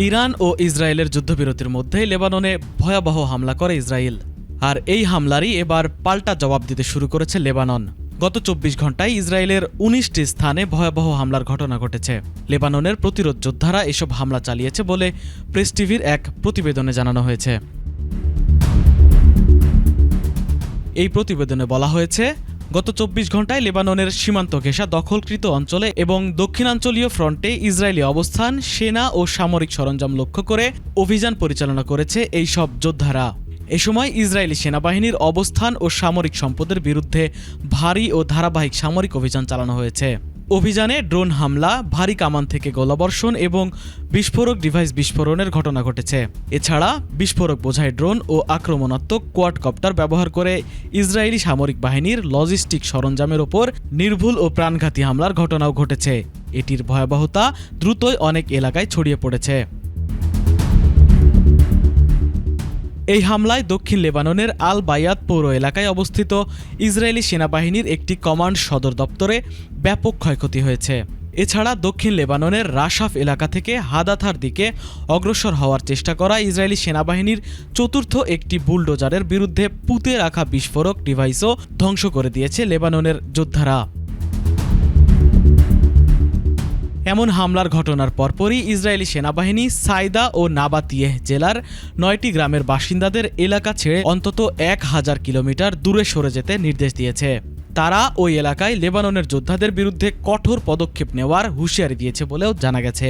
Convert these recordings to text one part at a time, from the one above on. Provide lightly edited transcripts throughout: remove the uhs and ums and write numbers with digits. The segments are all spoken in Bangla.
ইরান ও ইসরায়েলের যুদ্ধবিরতির মধ্যে লেবাননে ভয়াবহ হামলা করে ইসরায়েল। আর এই হামলারই এবার পাল্টা জবাব দিতে শুরু করেছে লেবানন। গত ২৪ ঘন্টায় ইসরায়েলের ১৯টি স্থানে ভয়াবহ হামলার ঘটনা ঘটেছে। লেবাননের প্রতিরোধ যোদ্ধারা এসব হামলা চালিয়েছে বলে প্রেস টিভির এক প্রতিবেদনে জানানো হয়েছে। এই প্রতিবেদনে বলা হয়েছে, গত ২৪ ঘন্টায় লেবাননের সীমান্ত ঘেঁষা দখলকৃত অঞ্চলে এবং দক্ষিণাঞ্চলীয় ফ্রন্টে ইসরায়েলি অবস্থান, সেনা ও সামরিক সরঞ্জাম লক্ষ্য করে অভিযান পরিচালনা করেছে এই সব যোদ্ধারা। এ সময় ইসরায়েলি সেনাবাহিনীর অবস্থান ও সামরিক সম্পদের বিরুদ্ধে ভারী ও ধারাবাহিক সামরিক অভিযান চালানো হয়েছে। অভিযানে ড্রোন হামলা, ভারী কামান থেকে গোলাবর্ষণ এবং বিস্ফোরক ডিভাইস বিস্ফোরণের ঘটনা ঘটেছে। এছাড়া বিস্ফোরক বোঝাই ড্রোন ও আক্রমণাত্মক কোয়াডকপ্টার ব্যবহার করে ইসরায়েলি সামরিক বাহিনীর লজিস্টিক সরঞ্জামের ওপর নির্ভুল ও প্রাণঘাতী হামলার ঘটনাও ঘটেছে। এটির ভয়াবহতা দ্রুতই অনেক এলাকায় ছড়িয়ে পড়েছে। এই হামলায় দক্ষিণ লেবাননের আল বায়াত পৌর এলাকায় অবস্থিত ইসরায়েলি সেনাবাহিনীর একটি কমান্ড সদর দপ্তরে ব্যাপক ক্ষয়ক্ষতি হয়েছে। এছাড়া দক্ষিণ লেবাননের রাশাফ এলাকা থেকে হাদাথার দিকে অগ্রসর হওয়ার চেষ্টা করা ইসরায়েলি সেনাবাহিনীর চতুর্থ একটি বুলডোজারের বিরুদ্ধে পুঁতে রাখা বিস্ফোরক ডিভাইসও ধ্বংস করে দিয়েছে লেবাননের যোদ্ধারা। এমন হামলার ঘটনার পরপরই ইসরায়েলি সেনাবাহিনী সাইদা ও নাবাতিয়েহ জেলার ৯টি গ্রামের বাসিন্দাদের এলাকা ছেড়ে অন্তত ১,০০০ কিলোমিটার দূরে সরে যেতে নির্দেশ দিয়েছে। তারা ওই এলাকায় লেবাননের যোদ্ধাদের বিরুদ্ধে কঠোর পদক্ষেপ নেওয়ার হুঁশিয়ারি দিয়েছে বলেও জানা গেছে।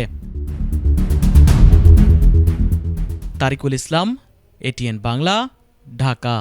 তারিকুল ইসলাম, এটিএন বাংলা, ঢাকা।